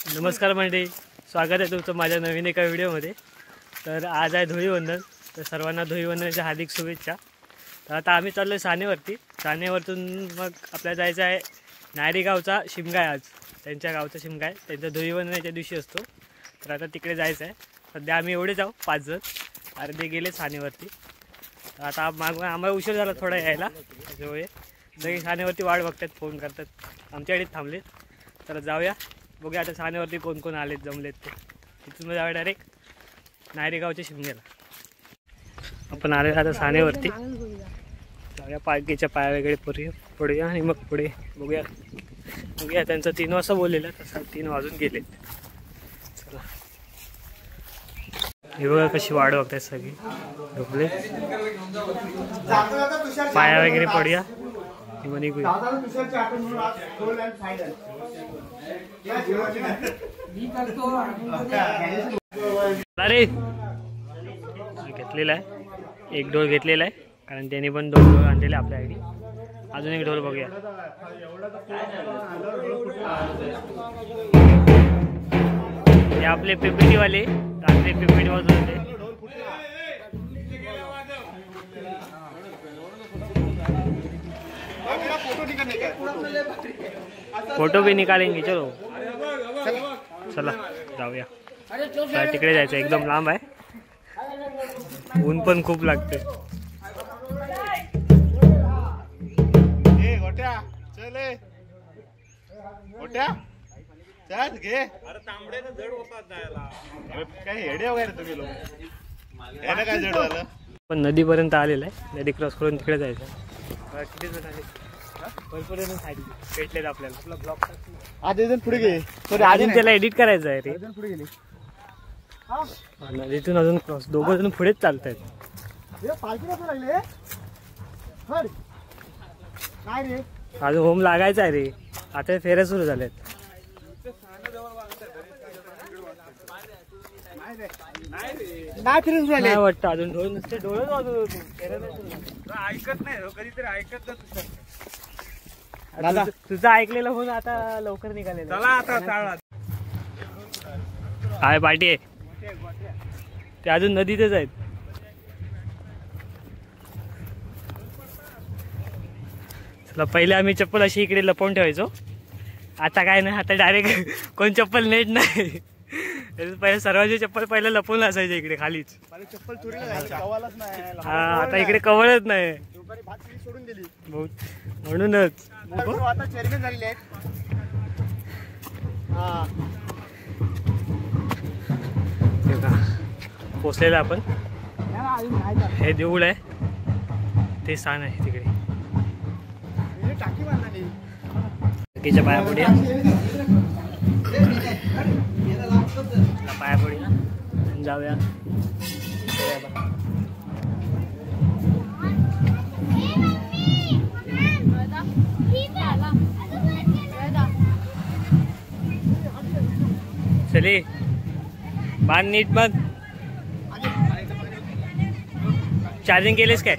नमस्कार मंडळी, स्वागत आहे तुमचं माझ्या नवीन एका व्हिडिओमध्ये। तर आज आहे धुळीवंदन, तर सर्वांना धुळीवंदनाच्या हार्दिक शुभेच्छा। तर आता आम्ही चाललो आहे सानेवरती। सानेवरतून मग आपल्याला जायचं आहे नायरी गावचा शिमगा आहे। आज त्यांच्या गावचा शिमगा आहे, त्यांचा धुळीवंदनाच्या दिवशी असतो। तर आता तिकडे जायचं आहे। सध्या आम्ही एवढे जाऊ 5 जण, अर्धे गेले सानेवरती। तर आता आम्हाला उशीर झाला थोडा यायला, त्याच्यामुळे सगळे सानेवरती वाट बघतात, फोन करतात, आमच्याकडे थांबलेत। तर जाऊया, बघूया आता सानेवरती कोण कोण आलेत, जमलेत ते। तिथून जाऊया डायरेक्ट नायरी गावच्या शिमग्याला। आपण आले आता सानेवरती, जाऊया पालखीच्या पाया वगैरे पडूया आणि मग पुढे बघूया त्यांचं 3 वाजता बोललेलं, तसं 3 वाजून गेले। चला, हे बघा कशी वाट बघतायत सगळी, झोपले। पाया वगैरे पडूया अरे घेतलेला आहे, एक ढोल घेतलेला आहे, कारण त्यांनी पण 2 ढोल आणलेले आपल्यासाठी। अजून एक ढोल बघूया। हे आपले PPT वाले रात्री PPT वाजवत होते। फोटो भी निकालेंगे, चलो चला जाऊया। तिकडे जायचं, एकदम लांब आहे, ऊन पण खूप लागते। पण नदीपर्यंत आलेलं आहे, नदी क्रॉस करून तिकडे जायचं। किती जण आहेत? भरपूर जण भेटलेत आपल्याला। आपला ब्लॉग अजून पुढे गेले, अजून त्याला एडिट करायचं आहे रे। नदीतून अजून क्रॉस, 2 जण पुढेच चालत आहेत। अजून होम लागायचा आहे रे, आता फेऱ्या सुरू झाल्यात। नाही वाटतं अजून ढोल नसते, डोळे वाजवत होते, ऐकत नाही कधीतरी ऐकत दादा। तुझं ऐकलेलं होऊन आता लवकर निघालेलं। चला आता हाय पार्टी आहे, ते अजून नदीतच आहेत। चला, पहिले आम्ही चप्पल अशी इकडे लपवून ठेवायचो, आता काय नाही, आता डायरेक्ट कोण चप्पल नेट नाही। पहिले सर्वांची चप्पल पहिले लपवून असायचे इकडे खालीच, चप्पल हा, आता इकडे कवळच नाही म्हणूनच आता चेअरमॅन झालेले आहेत। पोचलेलं आपण, हे देऊळ आहे, ते स्थान आहे तिकडे। टाकीच्या पाया पडूया, पाया पडूया जाऊया। चले बांध नीट, बांध। चार्जिंग केलेस काय?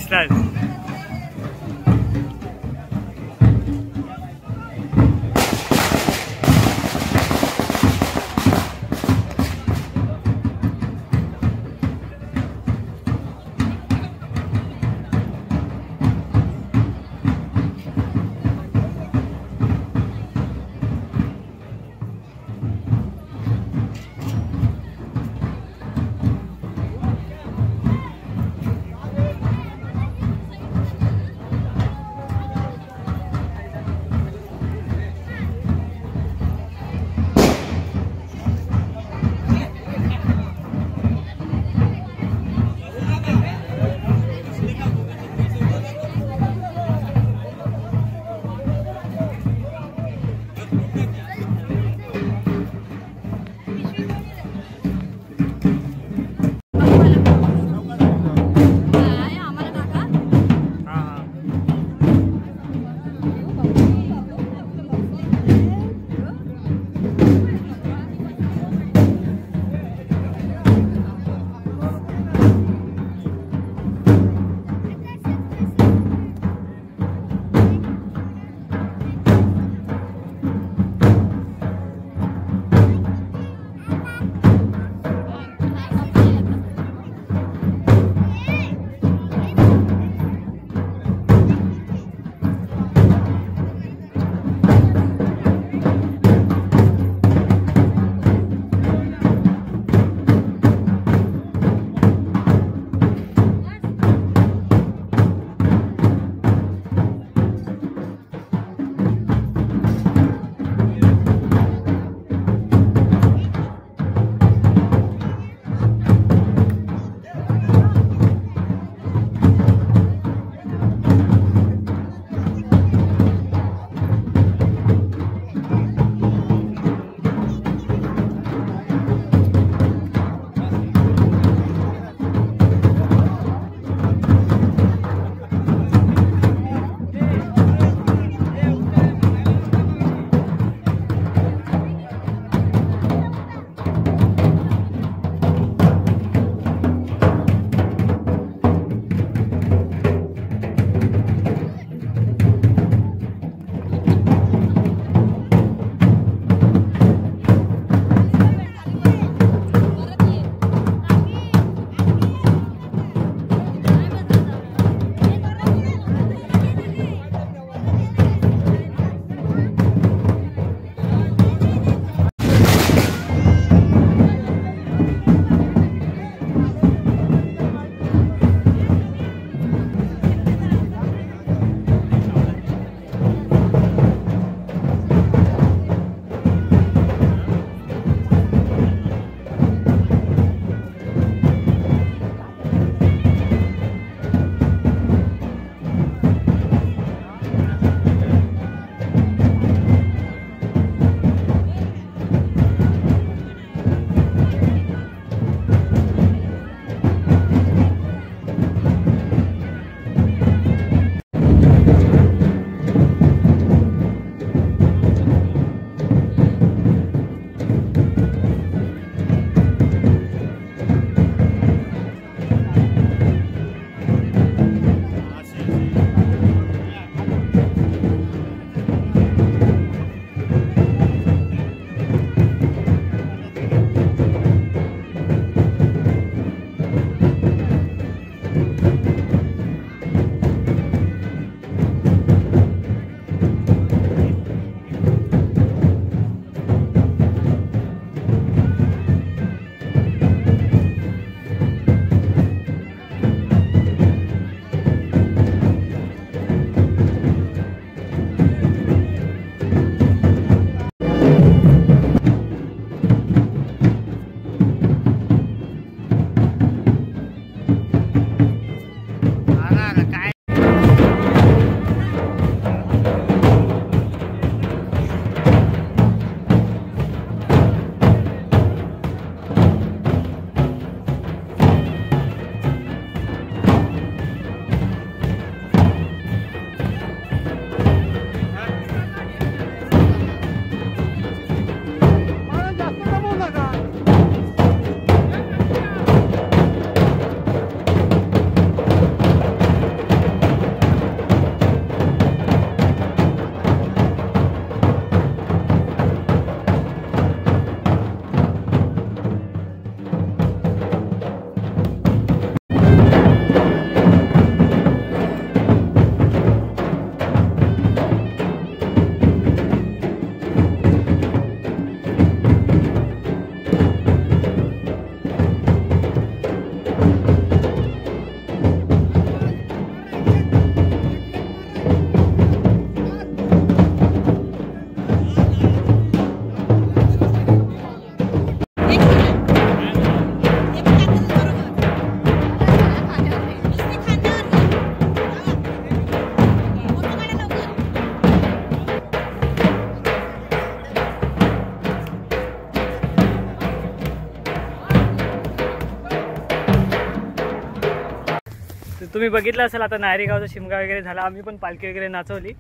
दिसतात. तुम्ही बघितलं असेल आता नायरेगावचा शिमगा वगैरे झाला, आम्ही पण पालखी वगैरे नाचवली.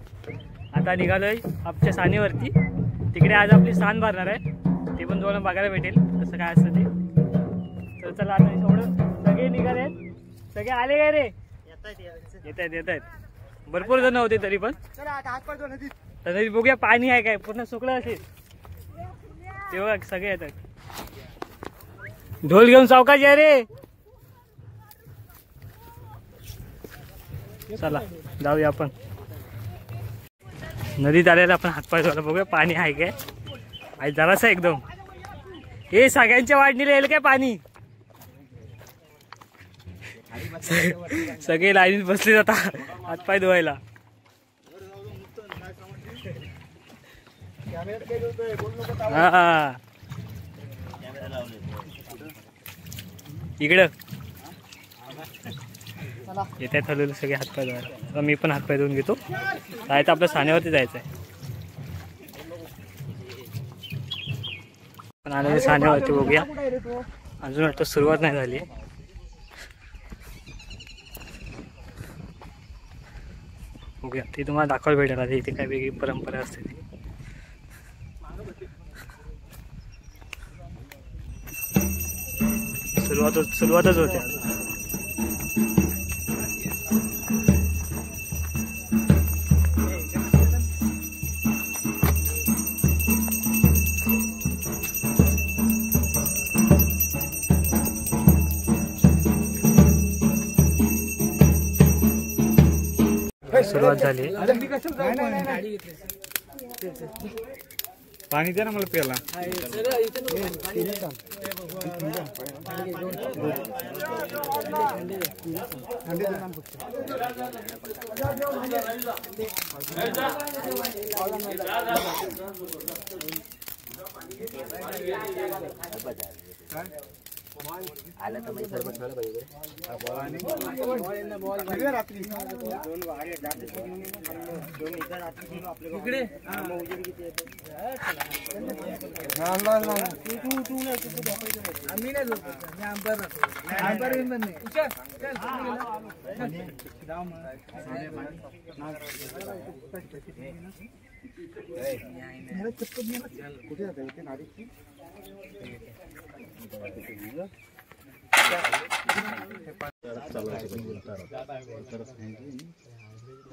आता निघालोय आमच्या सानेवरती. तिकडे आज आपली स्थान भरणार आहे, ते पण तुम्हाला बघायला भेटेल कसं काय असतं ते. तर चला आता एवढं सगळे निघाले आहेत. सगळे आले काय रे? येत आहेत. भरपूर जण होते तरी पण. तरी बघूया पाणी आहे काय, पूर्ण सुकलं असेल तेव्हा सगळे येतात. ढोल घेऊन सावकाश या रे. चला जाऊया आपण नदीत आलेला. आपण हातपाय धुवायला बघूया पाणी आहे काय. आहे जरासं एकदम. हे सगळ्यांच्या वाढणीला येईल काय पाणी. सगळे लाईनीत बसले जाता हातपाय धुवायला. हा इकडं येत आहे ठरलेलं सगळे हातपाय धुवायला. मी पण हातपाय धुवून घेतो. जायचं आपल्या सानेवरती जायचं आहे. पण आलेले सानेवरती बघूया. अजून वाटतं सुरुवात नाही झाली. बघूया ती तुम्हाला दाखवायला भेटेल. आता इथे काय वेगळी परंपरा असते ती. सुरुवातच होते. सुरुवात झाली. पाणी द्या ना मला प्यायला. आलं तर म्हणजे सरबत झालं पाहिजे. कुठे जाते इथे नारीची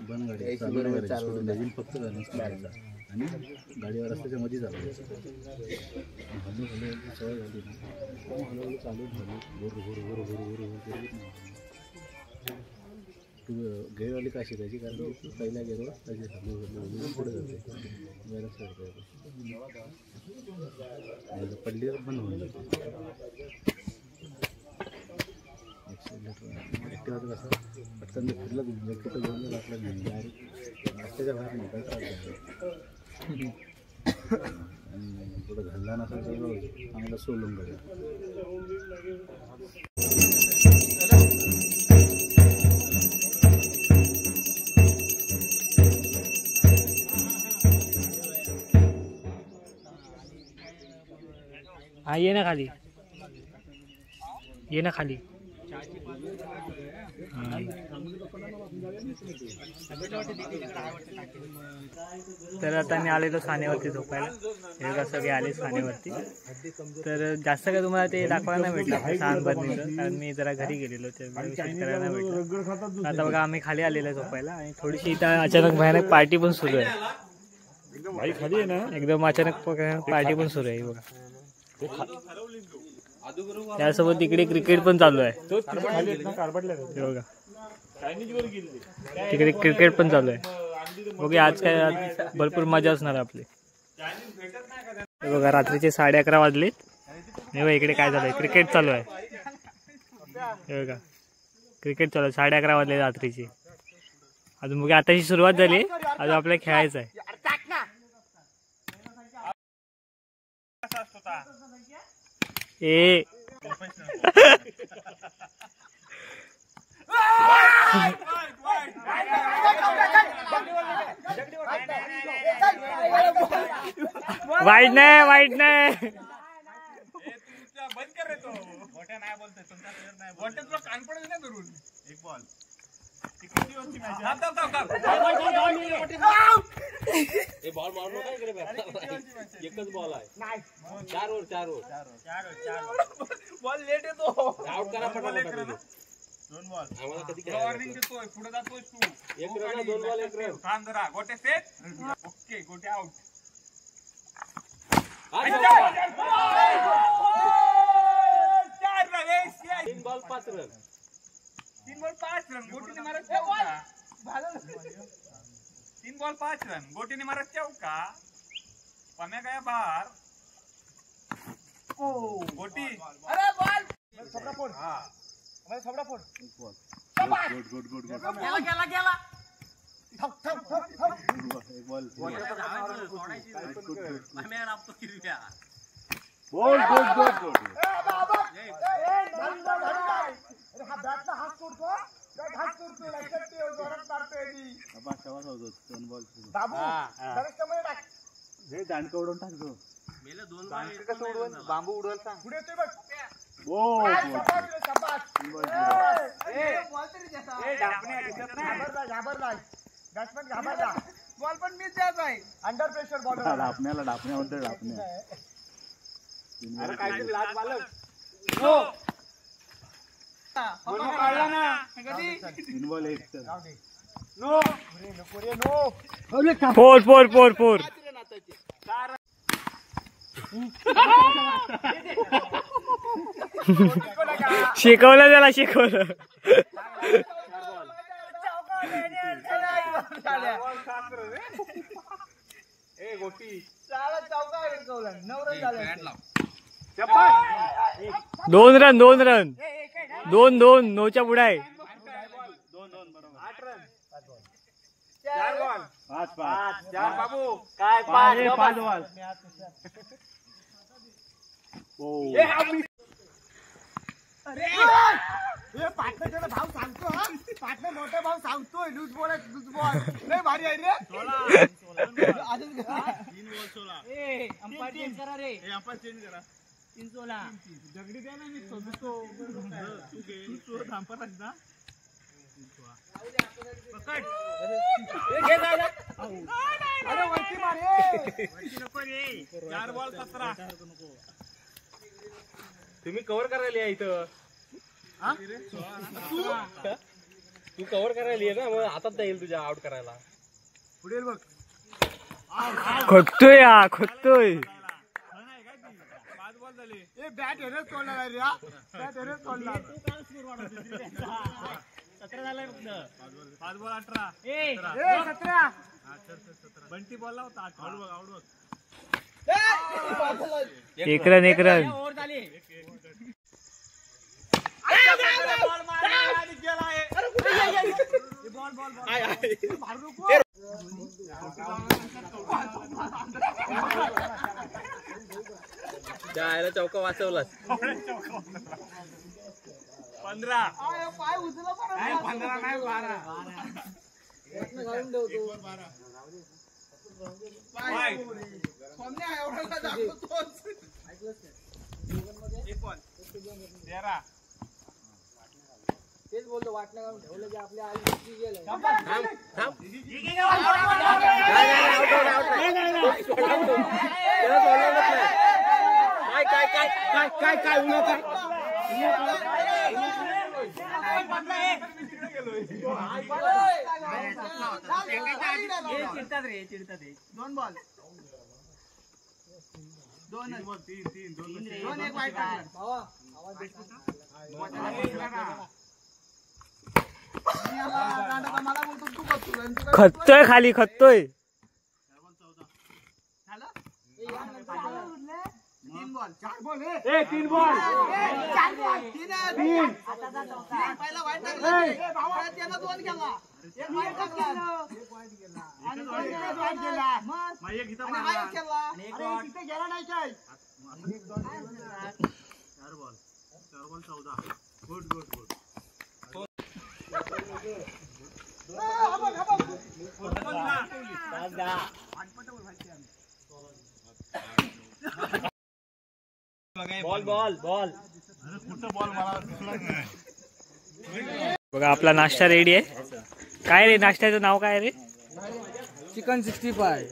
बंद गाडी सोडून फक्त करायचा आणि गाडीवर रस्त्याच्या मध्ये चालवायचं. हळूहळू सवय झाली ना, हळूहळू चालू तू गेअरवाली का शिकायची, कारण तू पहिल्या गेअरवर त्याची हळूहळू पुढे जाते. पडली बंद होऊन जाते. ॲक्टिव्हाचं कसं पटकन फिरलं तिथं घेऊन आपल्याला नाही डायरेक्ट रस्त्याच्या बाहेर निघायला त्रास झाला. आणि पुढं घालला नसेल तर चांगलं सोलून गेलं. हा ये ना खाली, ये ना खाली. तर आता मी आलेलो सानेवरती झोपायला. हे सगळे आले सानेवरती. तर जास्त काय तुम्हाला ते दाखवायला नाही भेटलं सहान भरणीचं, कारण मी जरा घरी गेलेलो त्यामुळे विशेष करायला नाही भेटलं. आता बघा आम्ही खाली आलेलो झोपायला आणि थोडीशी इथं अचानक भयानक पार्टी पण सुरू आहे. खाली आहे ना एकदम अचानक पार्टी पण सुरू आहे बघा. त्यासोबत इकडे क्रिकेट पण चालू आहे. हे बघा तिकडे क्रिकेट पण चालू आहे. बघूया आज काय भरपूर मजा असणार आपली. हे बघा रात्रीचे 11:30 वाजले. हे बघा इकडे काय झालंय, क्रिकेट चालू आहे. हे बघा क्रिकेट चालू आहे, 11:30 वाजले रात्रीचे. अजून बघा आताची सुरुवात झाली, अजून आपल्याला खेळायचं आहे. ए वाईट नाही, वाईट नाही. बंद कर रे तो. मोठ्या नाही बोलतोय तुमचा प्लेयर नाही. मोठ्या तुला कॉन्फिडन्स नाही धरून. एक बॉल. किती होती मॅच? थांब. ए बॉल मारू नका इकडे बॅट. एकच बॉल आहे. नाही. 4 ओव्हर. बॉल लेट येतो. आउट करा फटाफट. 2 बॉल. आम्हाला कधी काय वॉर्निंग देतोय. पुढे जातोय तू. 1 रन 2 बॉल 1 रन. थांब जरा. Gote set. Okay Gote out. 3 ball 5 run. 3 ball 5 run. गोटीने मारत चौका. 3 बॉल 5 रन. गोटीने मारत चौका. पम्या गया बाहर. ओ गोटी. अरे बॉल. सबडा फोड. हां. हमें सबडा फोड. एक बॉल. गुड. गेला. थप. एक बॉल. पम्या आपतो किरव्या. Ball good. हा बॅटला हात सोडतो. लक्षात ठेव. जोरात मारतोय मी. शाबास होतो. 2 बॉल. बाबू सरस कमळे टाक. हे दांडका उडवून टाकतो. मेले 2 बॉल कसं उडवून बांबू उडवायला सांग. पुढे येतोय बघ. ओ शाबास. ए बॉल तरी द्यासा. ए डापण्या दिसत नाही. घाबरला. बॅट्समन घाबरला. बॉल पण मिस द्यायचा आहे. Under pressure ball. डापण्या म्हणतो डापण्या. अरे काहीतरी लाज बालक. नो काढला ना कधी. 3 बॉल 1 नो. फोर. शिकवलं त्याला. ए गोटी. 2 रन. 2 9च्या पुढे आहे. 2 बरोबर. 8 रन. 4 बॉल. 5 4 बाबू. काय 5 बॉल. ए पाटण्याचा भाव सांगतो. पाटणा मोठा भाव सांगतोय. लूज बॉल लय भारी आहे रे. 3 बॉल 16. ए अंपायर चेंज करा रे. तीन 16. दगडी द्या ना. मी सोडतो. तू घे. तू धांपर आहेस ना. पकड. घे दादा. अरे वरती मार. वरती नको रे. 4 बॉल 17. तुम्ही कव्हर करायला या इथं. तू कव्हर करायला ये ना. मग हातात जाईल तुझ्या आउट करायला. पुढे बघ. खोटतोय. 5 बॉल झाले. ए बॅट हेरच तोडणार आहे रे. बॅट हेरच तोडणार. 17 झालाय फक्त. 5 बॉल 18. ए 17. बंटी बॉलला होता. आउट बघ. 1 रन. ओव्हर झाली. जायला चौका वाचवलास. 15. पाय उचला. 15 नाही 12. तेच बोलतो. वाटणं काढून ठेवलं की आपल्या आई गेलं. चिडतात रे. 2 बॉल. खतोय खाली खतोय. बघा आपला नाश्ता रेडी आहे. काय रे नाश्त्याचं नाव काय रे? Chicken 65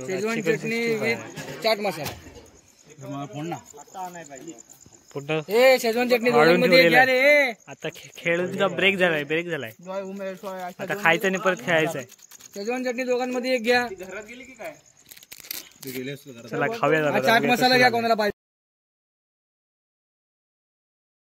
schezwan chutney with chaat masala. ए शेजवान चटणी दोघांमध्ये घ्या रे. आता खेळूनचा ब्रेक झालाय. आता खायचं आणि परत खेळायचं आहे. शेजवान चटणी दोघांमध्ये एक घ्या. चला खाऊया जरा. चाट मसाला घ्या कोणाला पाहिजे.